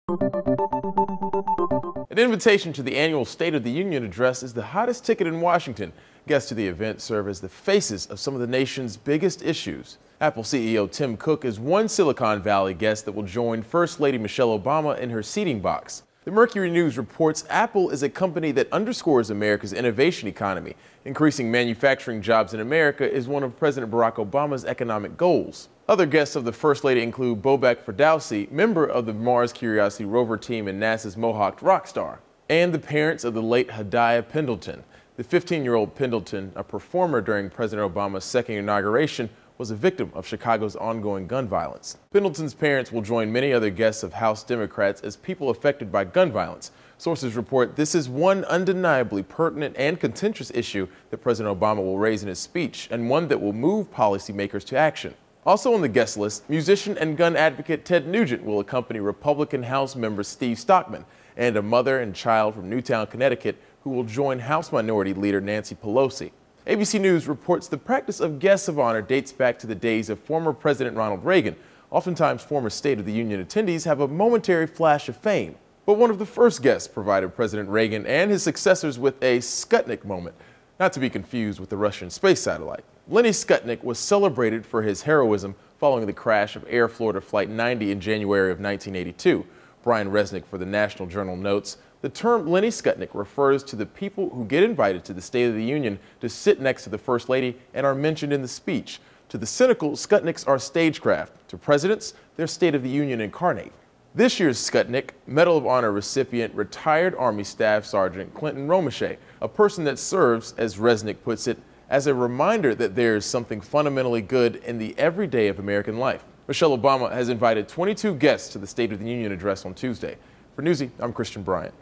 An invitation to the annual State of the Union address is the hottest ticket in Washington. Guests to the event serve as the faces of some of the nation's biggest issues. Apple CEO Tim Cook is one Silicon Valley guest that will join First Lady Michelle Obama in her seating box. The Mercury News reports Apple is a company that underscores America's innovation economy. Increasing manufacturing jobs in America is one of President Barack Obama's economic goals. Other guests of the First Lady include Bobak Ferdowsi, member of the Mars Curiosity rover team and NASA's Mohawk rock star, and the parents of the late Hadiah Pendleton. The 15-year-old Pendleton, a performer during President Obama's second inauguration, was a victim of Chicago's ongoing gun violence. Pendleton's parents will join many other guests of House Democrats as people affected by gun violence. Sources report this is one undeniably pertinent and contentious issue that President Obama will raise in his speech, and one that will move policymakers to action. Also on the guest list, musician and gun advocate Ted Nugent will accompany Republican House member Steve Stockman and a mother and child from Newtown, Connecticut, who will join House Minority Leader Nancy Pelosi. ABC News reports the practice of guests of honor dates back to the days of former President Ronald Reagan. Oftentimes, former State of the Union attendees have a momentary flash of fame. But one of the first guests provided President Reagan and his successors with a Sputnik moment, not to be confused with the Russian space satellite. Lenny Sputnik was celebrated for his heroism following the crash of Air Florida Flight 90 in January of 1982. Brian Resnick for the National Journal notes, the term Lenny Sputnik refers to the people who get invited to the State of the Union to sit next to the First Lady and are mentioned in the speech. To the cynical, Sputniks are stagecraft. To presidents, they're State of the Union incarnate. This year's Sputnik Medal of Honor recipient, retired Army Staff Sergeant Clinton Romesha, a person that serves, as Resnick puts it, as a reminder that there is something fundamentally good in the everyday of American life. Michelle Obama has invited 22 guests to the State of the Union address on Tuesday. For Newsy, I'm Christian Bryant.